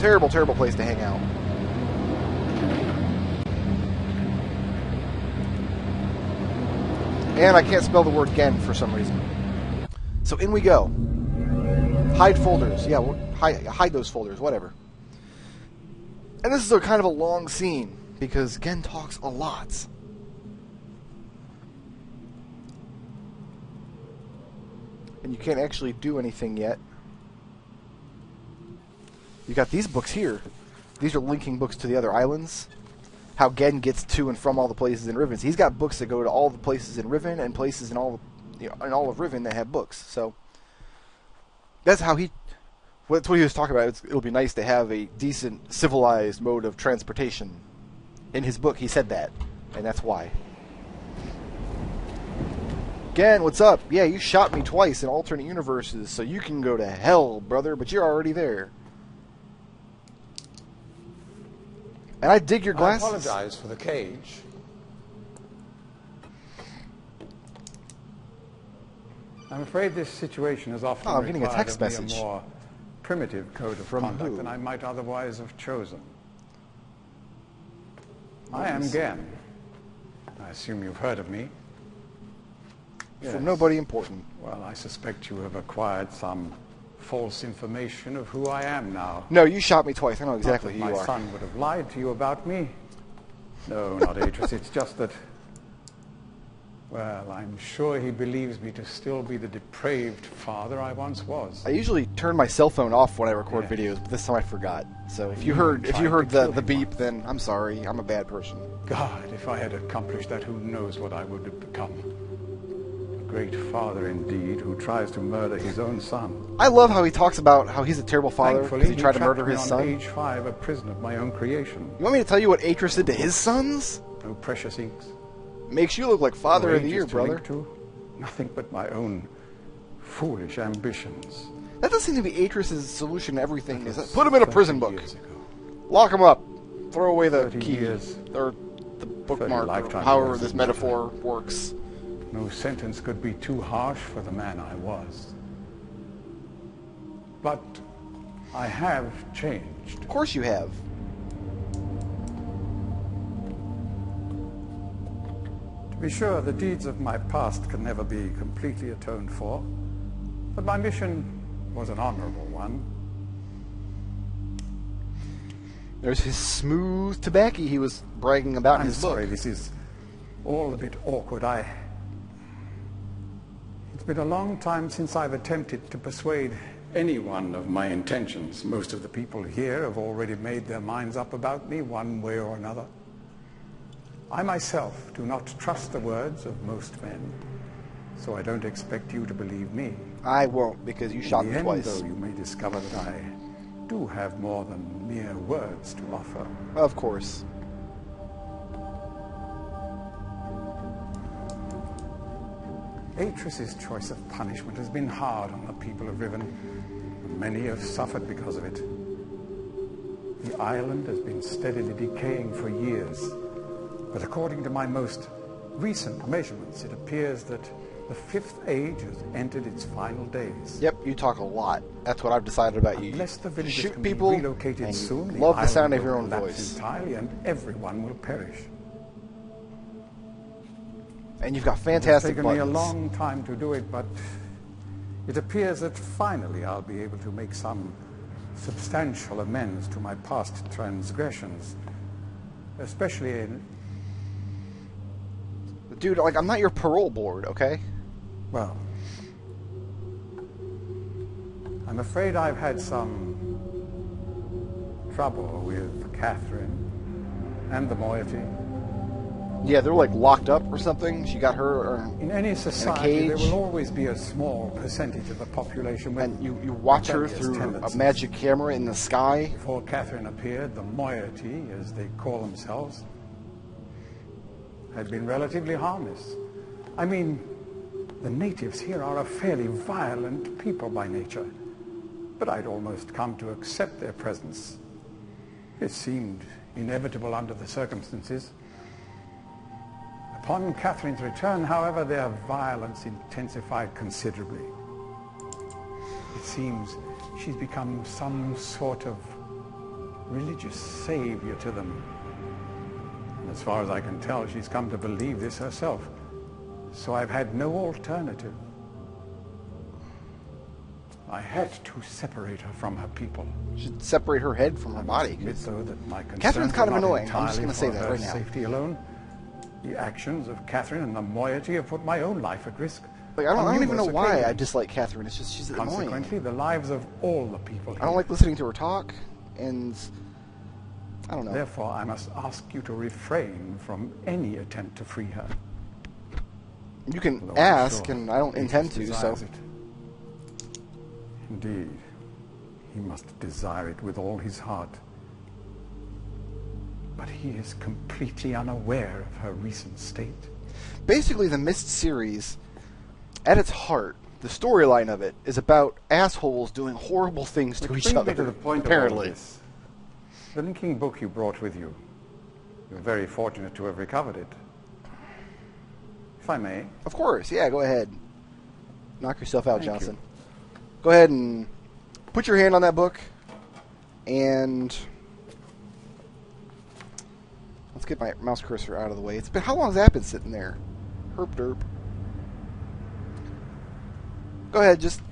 Terrible, terrible place to hang out. And I can't spell the word Gehn for some reason. So in we go. Hide folders. Yeah, hide those folders, whatever. And this is a kind of a long scene, because Gehn talks a lot. And you can't actually do anything yet. You got these books here. These are linking books to the other islands. How Gehn gets to and from all the places in Riven. So he's got books that go to all the places in Riven and places in all of Riven that have books. So that's how he. That's what he was talking about. It'll be nice to have a decent, civilized mode of transportation. In his book, he said that, and that's why. Gehn, what's up? Yeah, you shot me twice in alternate universes, so you can go to hell, brother. But you're already there. And I dig your glasses. I apologize for the cage. I'm afraid this situation has often I'm getting a required text of me message. a more primitive code of From conduct who? than I might otherwise have chosen. What I am is- Gehn. I assume you've heard of me. Yes. From nobody important. Well, I suspect you have acquired some false information of who I am now. No, you shot me twice. I know exactly Not that who you my are. son would have lied to you about me. No, not Atris. It's just that, well, I'm sure he believes me to still be the depraved father I once was. I usually turn my cell phone off when I record Yes. videos, but this time I forgot. So if you You heard tried to kill the him beep, once. then I'm sorry. I'm a bad person. God, if I had accomplished that, who knows what I would have become. A great father indeed, who tries to murder his own son. I love how he talks about how he's a terrible father Thankfully, because he tried to trapped murder me his on son. age 5, a prisoner of my own creation. You want me to tell you what Atris did to his sons? No precious inks. Makes you look like father no of the ages year, to brother. link to, nothing but my own foolish ambitions. That doesn't seem to be Atris' solution to everything. Is was that put him in a 30 prison book, years ago. lock him up, throw away the 30 key years. or the bookmark, or lifetime however years this of metaphor works. No sentence could be too harsh for the man I was. But I have changed. Of course you have. To be sure, the deeds of my past can never be completely atoned for, but my mission was an honorable one. There's his smooth tobacco he was bragging about in I'm his sorry, book. this is all a bit awkward. It's been a long time since I've attempted to persuade anyone of my intentions. Most of the people here have already made their minds up about me one way or another. I myself do not trust the words of most men, so I don't expect you to believe me. I won't, because you shot In me the end, twice. though, you may discover that I do have more than mere words to offer. Of course. Atris's choice of punishment has been hard on the people of Riven, and many have suffered because of it. The island has been steadily decaying for years, but according to my most recent measurements, it appears that the fifth age has entered its final days. Yep, you talk a lot. That's what I've decided about you. Unless the villagers Shoot can people be relocated and soon, love the island sound of will your own collapse voice. entirely, and everyone will perish. And you've got It's fantastic taken me a buttons. long time to do it, but it appears that finally I'll be able to make some substantial amends to my past transgressions, especially in, Dude, like, I'm not your parole board, okay? well, I'm afraid I've had some trouble with Catherine and the moiety. Yeah, they're like locked up or something. She got her, In any society, there cage. will always be a small percentage of the population with and you watch her rebellious through a tendencies. magic camera in the sky. Before Catherine appeared, the moiety, as they call themselves, had been relatively harmless. I mean, the natives here are a fairly violent people by nature, but I'd almost come to accept their presence. It seemed inevitable under the circumstances. Upon Catherine's return, however, their violence intensified considerably. It seems she's become some sort of religious savior to them. And as far as I can tell, she's come to believe this herself. So I've had no alternative. I had to separate her from her people. You should separate her head from her body. Admit, though, that my Catherine's concerns kind are of not annoying. I'm just entirely going to say for that her right now. safety alone. The actions of Catherine and the moiety have put my own life at risk. Like, I don't even know numerous why I occasions. dislike Catherine. It's just she's annoying. Consequently, the lives of all the people here. I don't like listening to her talk, and I don't know. Therefore, I must ask you to refrain from any attempt to free her. You can Although I'm ask, sure and I don't intend to, so... desires it. Indeed, he must desire it with all his heart. But he is completely unaware of her recent state. Basically, the Mist series, at its heart, the storyline of it is about assholes doing horrible things to Which each brings other, me to the point apparently. of all this. The linking book you brought with you. You're very fortunate to have recovered it. If I may. Of course, yeah, go ahead. Knock yourself out, Thank Johnson. Go ahead and put your hand on that book, and let's get my mouse cursor out of the way. It's been, how long has that been sitting there? Herp derp. Go ahead, just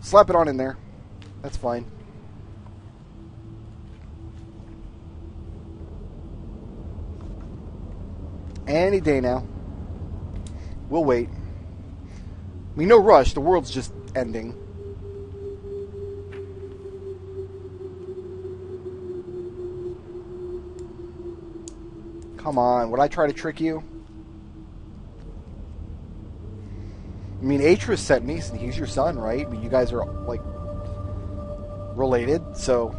slap it on in there. That's fine. Any day now. We'll wait. I mean, no rush. The world's just ending. Come on. Would I try to trick you? I mean, Atreus sent me, and he's your son, right? I mean, you guys are, like, related, so...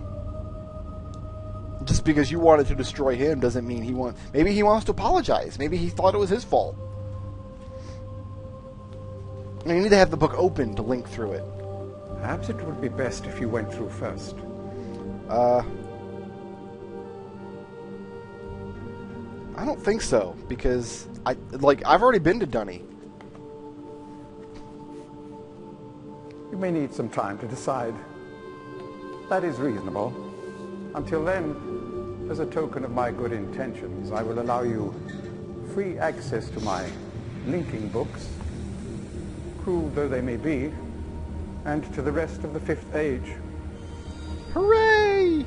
Just because you wanted to destroy him doesn't mean he wants... Maybe he wants to apologize. Maybe he thought it was his fault. And you need to have the book open to link through it. Perhaps it would be best if you went through first. I don't think so, because I've already been to Dunny. You may need some time to decide. That is reasonable. Until then, as a token of my good intentions, I will allow you free access to my linking books, cruel though they may be, and to the rest of the Fifth Age. Hooray!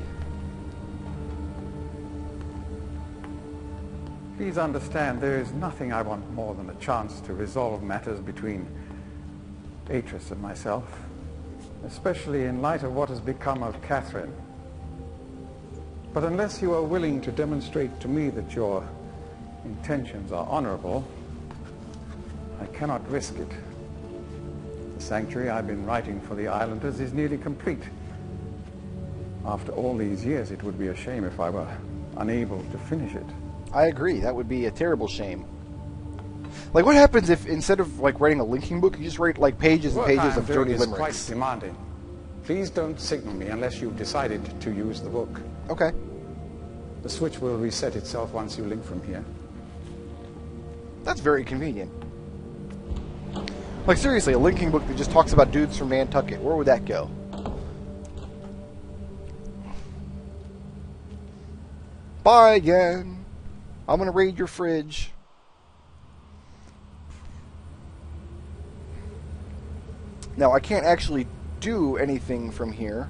Please understand, there is nothing I want more than a chance to resolve matters between Atreus and myself, especially in light of what has become of Catherine. But unless you are willing to demonstrate to me that your intentions are honorable, I cannot risk it. The sanctuary I've been writing for the islanders is nearly complete. After all these years, it would be a shame if I were unable to finish it. I agree. That would be a terrible shame. Like, what happens if instead of like writing a linking book, you just write like pages and pages of dirty is quite limericks? demanding. Please don't signal me unless you've decided to use the book. Okay. The switch will reset itself once you link from here. That's very convenient. Like, seriously, a linking book that just talks about dudes from Nantucket. Where would that go? Bye again. I'm going to raid your fridge. Now, I can't actually do anything from here.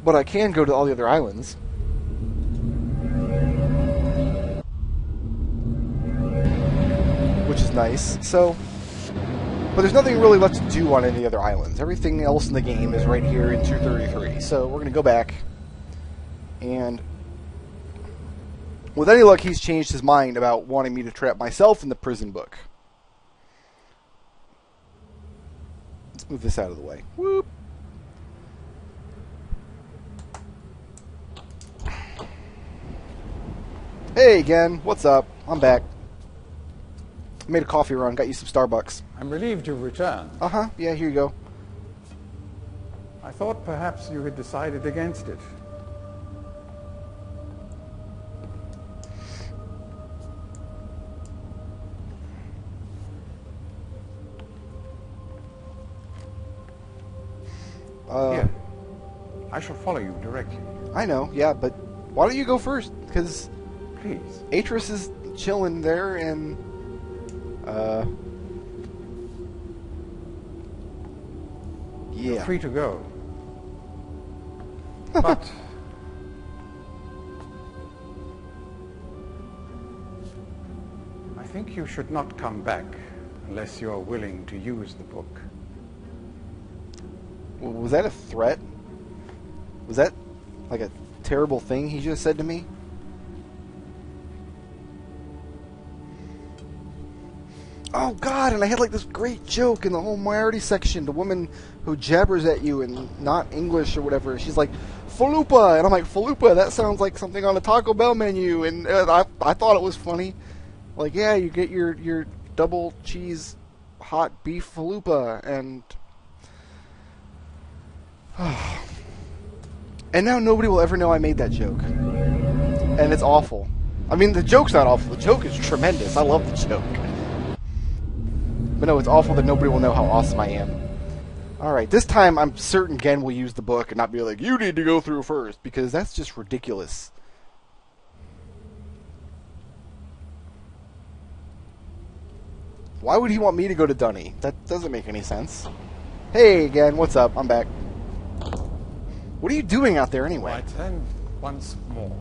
But I can go to all the other islands. Which is nice. So, but there's nothing really left to do on any other islands. Everything else in the game is right here in 233. So we're going to go back. And with any luck, he's changed his mind about wanting me to trap myself in the prison book. Let's move this out of the way. Whoop. Hey again, what's up? I'm back. Made a coffee run, got you some Starbucks. I'm relieved you've returned. Uh-huh, yeah, here you go. I thought perhaps you had decided against it. Here. I shall follow you directly. I know, yeah, but why don't you go first? Because Please. Atris is chilling there, and You're yeah. free to go. But I think you should not come back unless you are willing to use the book. Was that a threat? Was that like a terrible thing he just said to me? Oh God! And I had like this great joke in the whole minority section. The woman who jabbers at you in not English or whatever. She's like, "Falupa," and I'm like, "Falupa? That sounds like something on a Taco Bell menu." And I thought it was funny. Like, yeah, you get your double cheese hot beef falupa, and and now nobody will ever know I made that joke, and it's awful. I mean, the joke's not awful. The joke is tremendous. I love the joke. But no, it's awful that nobody will know how awesome I am. Alright, this time I'm certain Gehn will use the book and not be like, you need to go through first, because that's just ridiculous. Why would he want me to go to Dunny? That doesn't make any sense. Hey, Gehn, what's up? I'm back. What are you doing out there anyway? Right then, once more.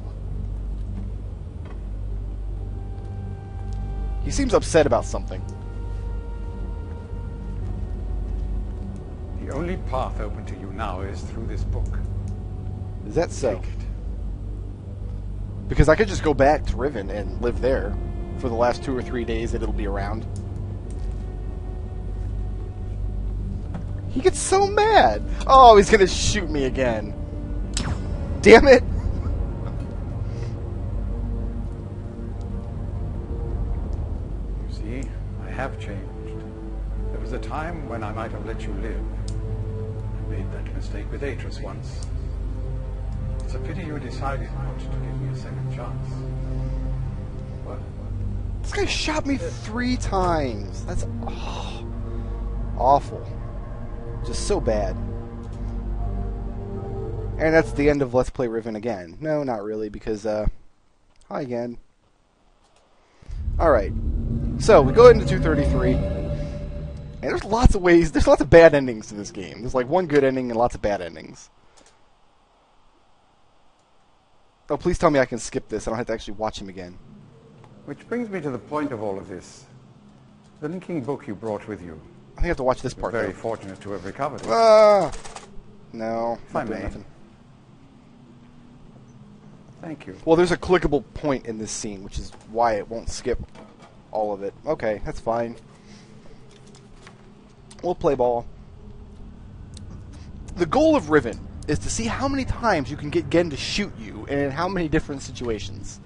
He seems upset about something. The only path open to you now is through this book. Is that so? Take it. Because I could just go back to Riven and live there for the last 2 or 3 days that it'll be around. He gets so mad. Oh, he's gonna shoot me again. Damn it! You see, I have changed. There was a time when I might have let you live. I made that mistake with Atris once. It's a pity you decided not to give me a second chance. But This guy shot me 3 times. That's awful. Just so bad. And that's the end of Let's Play Riven again. No, not really, because, hi again. Alright. So, we go into 233. And there's lots of ways, there's lots of bad endings to this game. There's like one good ending and lots of bad endings. Oh, please tell me I can skip this. I don't have to actually watch him again. which brings me to the point of all of this. The linking book you brought with you. I think I have to watch this part, Very though. fortunate to have recovered it. Ah! No, If I not doing may. nothing. Thank you. Well, there's a clickable point in this scene, which is why it won't skip all of it. Okay, that's fine. We'll play ball. The goal of Riven is to see how many times you can get Gehn to shoot you, and in how many different situations.